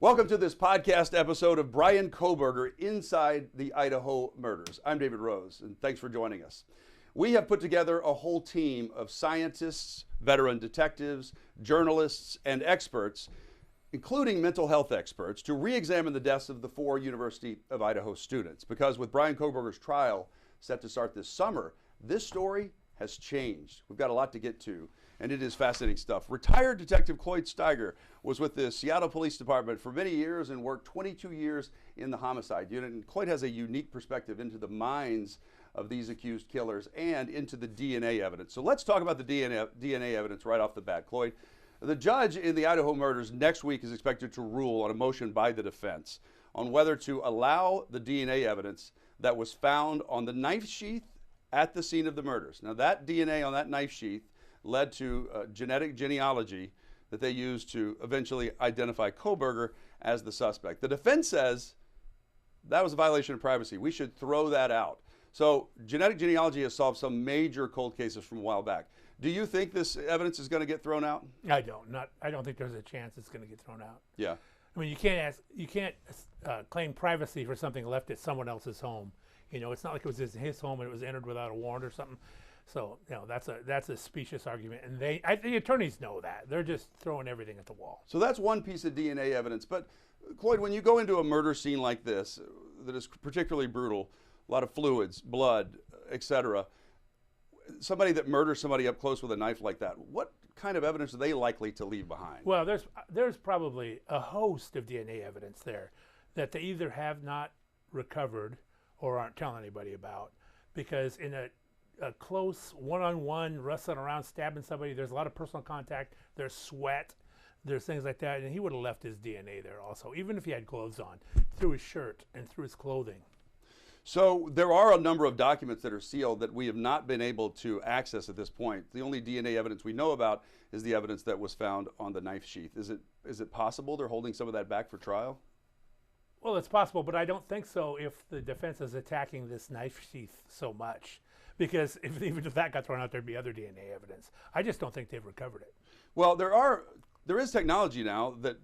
Welcome to this podcast episode of Bryan Kohberger Inside the Idaho Murders. I'm David Rose, and thanks for joining us. We have put together a whole team of scientists, veteran detectives, journalists, and experts, including mental health experts, to re-examine the deaths of the 4 University of Idaho students. Because with Bryan Kohberger's trial set to start this summer, this story has changed. We've got a lot to get to, and it is fascinating stuff. Retired Detective Cloyd Steiger was with the Seattle Police Department for many years and worked 22 years in the homicide unit. And Cloyd has a unique perspective into the minds of these accused killers and into the DNA evidence. So let's talk about the DNA evidence right off the bat. Cloyd, the judge in the Idaho murders next week is expected to rule on a motion by the defense on whether to allow the DNA evidence that was found on the knife sheath at the scene of the murders. Now, that DNA on that knife sheath led to genetic genealogy that they used to eventually identify Kohberger as the suspect. The defense says that was a violation of privacy. We should throw that out. So genetic genealogy has solved some major cold cases from a while back. Do you think this evidence is going to get thrown out? I don't think there's a chance it's going to get thrown out. Yeah. I mean, you can't claim privacy for something left at someone else's home. You know, it's not like it was his home and it was entered without a warrant or something. So, you know, that's a specious argument, and the attorneys know that. They're just throwing everything at the wall. So that's one piece of DNA evidence. But Cloyd, when you go into a murder scene like this, that is particularly brutal, a lot of fluids, blood, etc., somebody that murders somebody up close with a knife like that, what kind of evidence are they likely to leave behind? Well, there's probably a host of DNA evidence there that they either have not recovered or aren't telling anybody about, because in a close one-on-one wrestling around, stabbing somebody, there's a lot of personal contact, there's sweat, there's things like that, and he would have left his DNA there also, even if he had clothes on, through his shirt and through his clothing. So there are a number of documents that are sealed that we have not been able to access at this point. The only DNA evidence we know about is the evidence that was found on the knife sheath. Is it possible they're holding some of that back for trial? Well, it's possible, but I don't think so if the defense is attacking this knife sheath so much. Because even if that got thrown out, there'd be other DNA evidence. I just don't think they've recovered it. Well, there is technology now that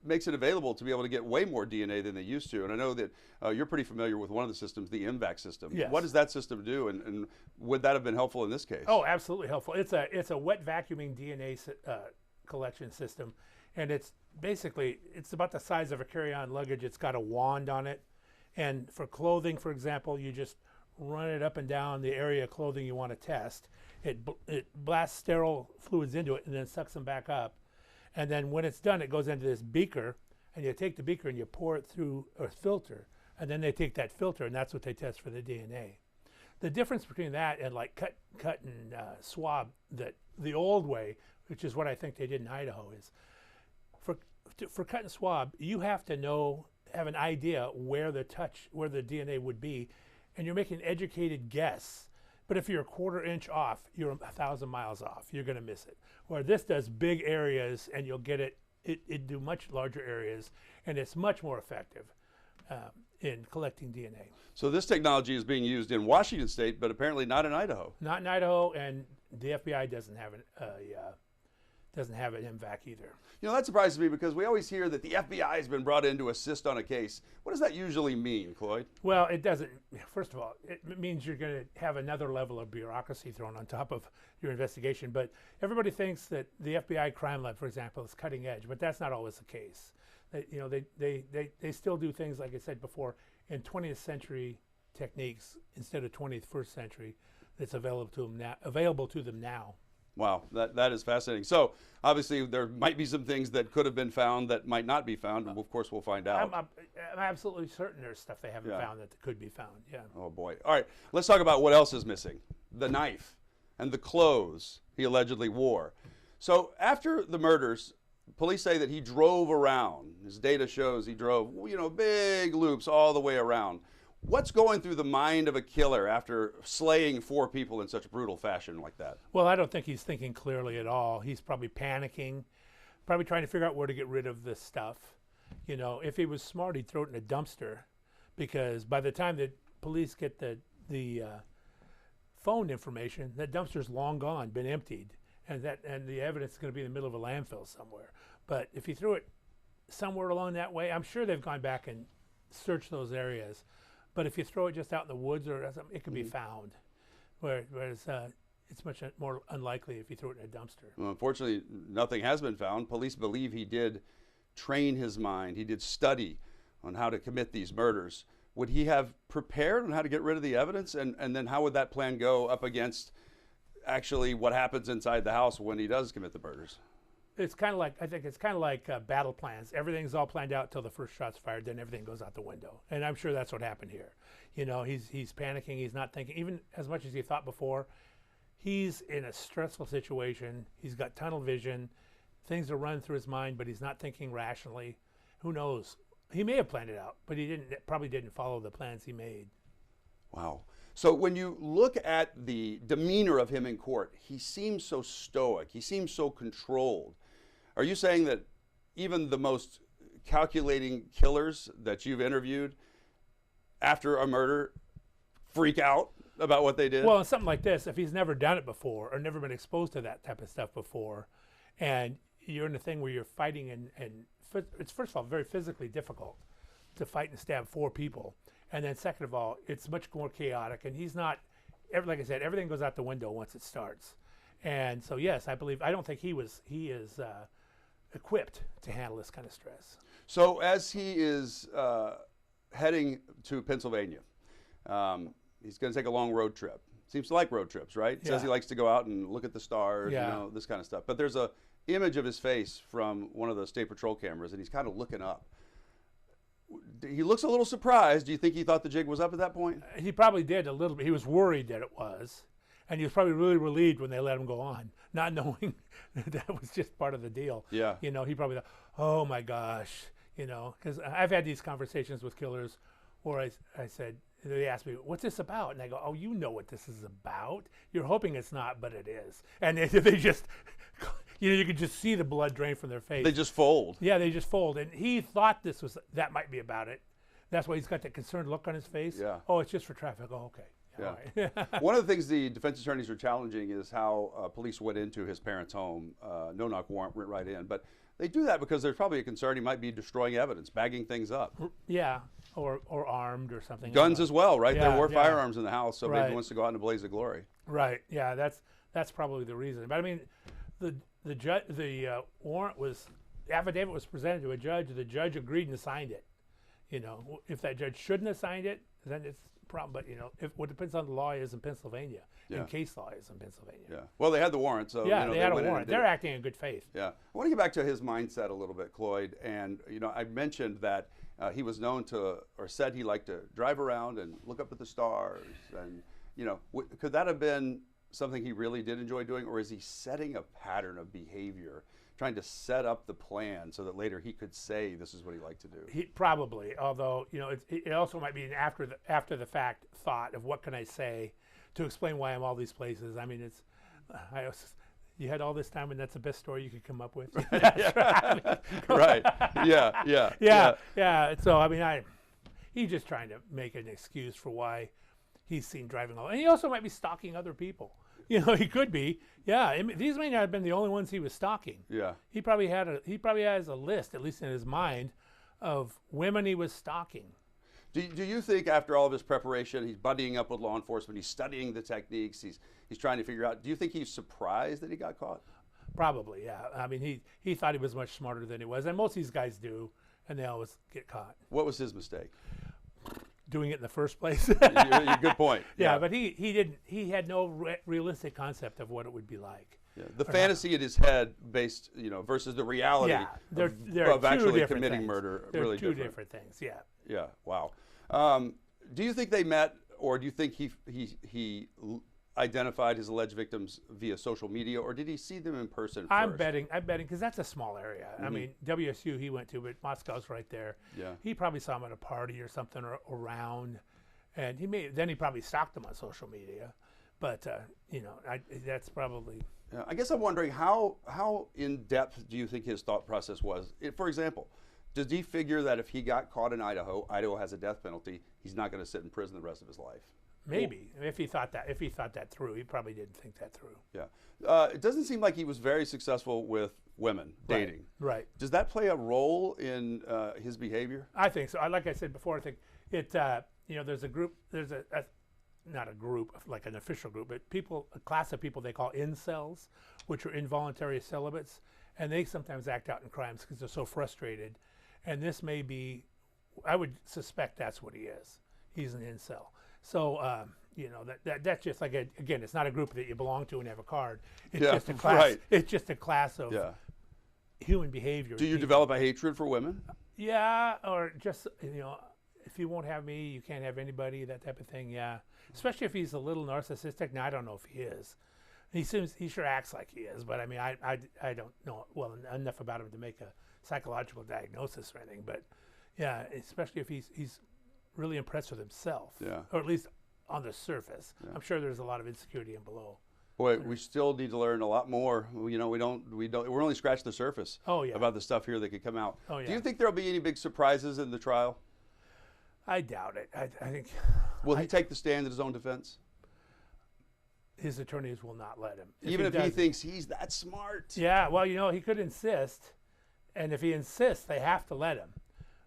makes it available to be able to get way more DNA than they used to. And I know that you're pretty familiar with one of the systems, the MVAC system. Yes. What does that system do, and would that have been helpful in this case? Oh, absolutely helpful. It's a wet vacuuming DNA collection system, and it's about the size of a carry-on luggage. It's got a wand on it, and for clothing, for example, you just run it up and down the area of clothing you want to test. It blasts sterile fluids into it and then sucks them back up. And then when it's done, it goes into this beaker, and you take the beaker and you pour it through a filter, and then they take that filter, and that's what they test for the DNA. The difference between that and like cut and swab, that the old way, which is what I think they did in Idaho, is for cut and swab, you have to have an idea where the DNA would be, and you're making an educated guess. But if you're a quarter inch off, you're 1,000 miles off. You're going to miss it. Where this does big areas, and you'll get it do much larger areas, and it's much more effective in collecting DNA. So this technology is being used in Washington State, but apparently not in Idaho. Not in Idaho, and the FBI doesn't have an MVAC either. You know, that surprises me because we always hear that the FBI has been brought in to assist on a case. What does that usually mean, Cloyd? Well, it doesn't. First of all, it means you're going to have another level of bureaucracy thrown on top of your investigation. But everybody thinks that the FBI crime lab, for example, is cutting edge, but that's not always the case. They still do things, like I said before, in 20th century techniques instead of 21st century that's available to them now. Wow, that is fascinating. So obviously there might be some things that could have been found that might not be found, and of course we'll find out. I'm absolutely certain there's stuff they haven't found that could be found, yeah. Oh boy. All right, let's talk about what else is missing. The knife and the clothes he allegedly wore. So after the murders, police say that he drove around. His data shows he drove, big loops all the way around. What's going through the mind of a killer after slaying 4 people in such a brutal fashion like that? Well, I don't think he's thinking clearly at all. He's probably panicking, probably trying to figure out where to get rid of this stuff. You know, if he was smart, he'd throw it in a dumpster, because by the time the police get the phone information, that dumpster's long gone, been emptied, and the evidence is going to be in the middle of a landfill somewhere. But if he threw it somewhere along that way. I'm sure they've gone back and searched those areas, but if you throw it just out in the woods or something, it can be found. Whereas it's much more unlikely if you throw it in a dumpster. Well, unfortunately, nothing has been found. Police believe he did train his mind. He did study on how to commit these murders. Would he have prepared on how to get rid of the evidence? And then how would that plan go up against actually what happens inside the house when he does commit the murders? It's kind of like, I think it's kind of like battle plans. Everything's all planned out till the first shot's fired, then everything goes out the window. And I'm sure that's what happened here. You know, he's panicking, he's not thinking, even as much as he thought before. He's in a stressful situation. He's got tunnel vision. Things are running through his mind, but he's not thinking rationally. Who knows? He may have planned it out, but he probably didn't follow the plans he made. Wow. So when you look at the demeanor of him in court, he seems so stoic. He seems so controlled. Are you saying that even the most calculating killers that you've interviewed after a murder freak out about what they did? Well, something like this, if he's never done it before or never been exposed to that type of stuff before, and you're in a thing where you're fighting and it's first of all very physically difficult to fight and stab 4 people. And then second of all, it's much more chaotic, and he's not, like I said, everything goes out the window once it starts. And so yes, I don't think he is equipped to handle this kind of stress. So as he is heading to Pennsylvania, he's going to take a long road trip. Seems to like road trips, right? Yeah. Says he likes to go out and look at the stars, Yeah. you know, this kind of stuff. But there's a image of his face from one of the state patrol cameras, and he's kind of looking up. He looks a little surprised. Do you think he thought the jig was up at that point? He probably did a little bit. He was worried that it was. And he was probably really relieved when they let him go on, not knowing that was just part of the deal. Yeah. You know, he probably thought, oh my gosh, you know, because I've had these conversations with killers where I said, they asked me, what's this about? And I go, oh, you know what this is about. You're hoping it's not, but it is. And they just, you know, you could just see the blood drain from their face. They just fold. Yeah, they just fold. And he thought that might be about it. That's why he's got that concerned look on his face. Yeah. Oh, it's just for traffic. Oh, okay. Yeah. Right. One of the things the defense attorneys are challenging is how police went into his parents' home. No-knock warrant went right in. But they do that because there's probably a concern he might be destroying evidence, bagging things up. Yeah, or armed or something. Guns as well, right? Yeah, There were yeah. firearms in the house, so maybe Right. he wants to go out in a blaze of glory. Right. Yeah, that's probably the reason. But I mean, the warrant the affidavit was presented to a judge. The judge agreed and signed it. You know, if that judge shouldn't have signed it, then it's a problem. But you know, what depends on the law is in Pennsylvania, Yeah. and case law is in Pennsylvania. Yeah. Well, they had the warrant, so Yeah, you know, they had a went in and warrant. did They're it. acting in good faith. Yeah. I want to get back to his mindset a little bit, Cloyd. And, you know, I mentioned that he was known to, or said he liked to drive around and look up at the stars. And, you know, could that have been something he really did enjoy doing? Or is he setting a pattern of behavior, trying to set up the plan so that later he could say this is what he liked to do? He probably, although you know, it also might be an after the fact thought of what can I say to explain why I'm all these places. I mean, you had all this time, and that's the best story you could come up with. That's right. Right. Yeah. So I mean, he's just trying to make an excuse for why he's seen driving all, and he also might be stalking other people. You know, he could be. Yeah, these may not have been the only ones he was stalking. Yeah. He probably has a list, at least in his mind, of women he was stalking. Do you think after all of his preparation, he's buddying up with law enforcement, he's studying the techniques, he's trying to figure out, do you think he's surprised that he got caught? Probably, yeah. I mean, he thought he was much smarter than he was, and most of these guys do, and they always get caught. What was his mistake? Doing it in the first place. Good point. Yeah, but he didn't. He had no realistic concept of what it would be like. Yeah. The fantasy in his head, based, you know, versus the reality of actually committing murder. They're really two different. different things. Yeah. Yeah. Wow. Do you think they met, or do you think he identified his alleged victims via social media, or did he see them in person first? I'm betting because that's a small area. I mean, WSU he went to, but Moscow's right there. Yeah. He probably saw him at a party or something or around, and he probably stalked them on social media. But you know, that's probably. Yeah, I guess I'm wondering how in depth do you think his thought process was? For example, does he figure that if he got caught in Idaho has a death penalty, he's not going to sit in prison the rest of his life? Maybe if he thought that through, he probably didn't think that through. Yeah. It doesn't seem like he was very successful with women dating. Right. Does that play a role in his behavior? I think so. Like I said before, I think it. There's a group. There's not a group like an official group, but a class of people they call incels, which are involuntary celibates, and they sometimes act out in crimes because they're so frustrated. And this may be, I would suspect that's what he is. He's an incel. So that's just like again, it's not a group that you belong to and have a card. It's just a class. Right. It's just a class of human behavior. Do you develop a hatred for women? Yeah, or just if you won't have me, you can't have anybody. That type of thing. Yeah, especially if he's a little narcissistic. Now I don't know if he is. He sure acts like he is, but I mean I don't know well enough about him to make a psychological diagnosis or anything. But yeah, especially if he's really impressed with himself, or at least on the surface. I'm sure there's a lot of insecurity in below. Boy, we still need to learn a lot more. We're only scratching the surface. About the stuff here that could come out. Oh, yeah. Do you think there'll be any big surprises in the trial? I doubt it. I think. Will he take the stand in his own defense? His attorneys will not let him. Even if he thinks he's that smart. Yeah, well, he could insist, and if he insists, they have to let him.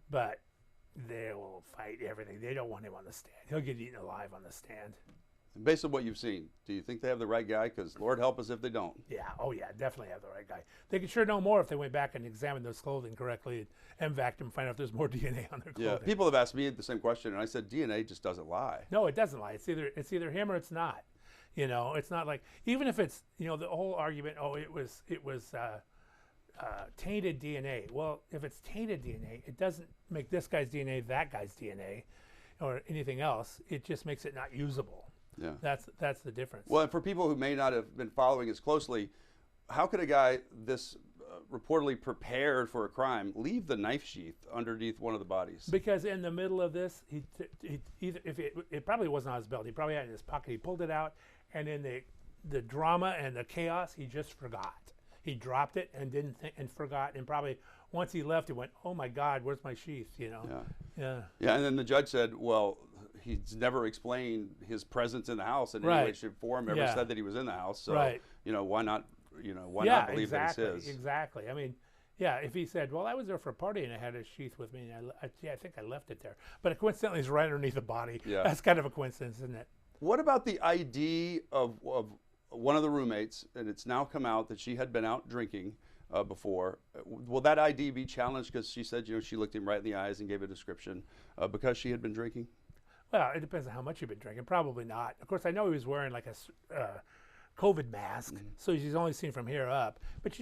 But they will fight everything. They don't want him on the stand. He'll get eaten alive on the stand. And based on what you've seen, do you think they have the right guy? Because Lord help us if they don't. Yeah, oh yeah, definitely have the right guy. They could sure know more if they went back and examined those clothing correctly and vacuumed and find out if there's more DNA on their clothing. Yeah, people have asked me the same question, and I said DNA just doesn't lie. No, it doesn't lie. It's either him or it's not. It's not like, even if it's the whole argument. Oh, it was tainted DNA. Well, if it's tainted DNA, it doesn't make this guy's DNA that guy's DNA, or anything else. It just makes it not usable. Yeah, that's the difference. Well, and for people who may not have been following as closely, how could a guy this reportedly prepared for a crime leave the knife sheath underneath one of the bodies? Because in the middle of this, it probably wasn't on his belt. He probably had it in his pocket. He pulled it out, and in the drama and the chaos, he just forgot. He dropped it and didn't think and forgot, and probably once he left, he went, "Oh my God, where's my sheath?" Yeah. And then the judge said, "Well, he's never explained his presence in the house in any way, shape, or form. Ever said that he was in the house. So why not? Why not believe that it's his?" Exactly. I mean, if he said, "Well, I was there for a party and I had a sheath with me, and I think I left it there," but coincidentally, it's right underneath the body. Yeah. That's kind of a coincidence, isn't it? What about the ID of one of the roommates, and it's now come out that she had been out drinking before? Will that ID be challenged because she said, she looked him right in the eyes and gave a description because she had been drinking? Well, it depends on how much you've been drinking. Probably not. Of course, I know he was wearing like a COVID mask, so she's only seen from here up. But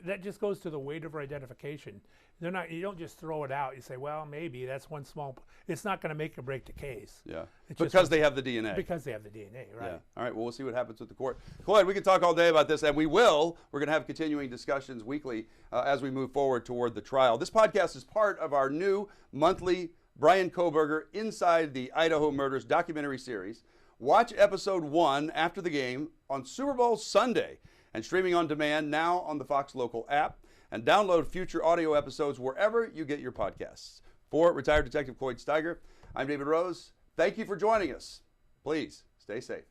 that just goes to the weight of her identification. You don't just throw it out. You say, well, maybe that's one small. It's not going to make or break the case. Yeah, because they have the DNA. Because they have the DNA, right? Yeah. All right. Well, we'll see what happens with the court. Clyde, we can talk all day about this, and we will. We're going to have continuing discussions weekly as we move forward toward the trial. This podcast is part of our new monthly Bryan Kohberger Inside the Idaho Murders documentary series. Watch episode 1 after the game on Super Bowl Sunday and streaming on demand now on the Fox Local app, and download future audio episodes wherever you get your podcasts. For retired Detective Clyde Steiger, I'm David Rose. Thank you for joining us. Please stay safe.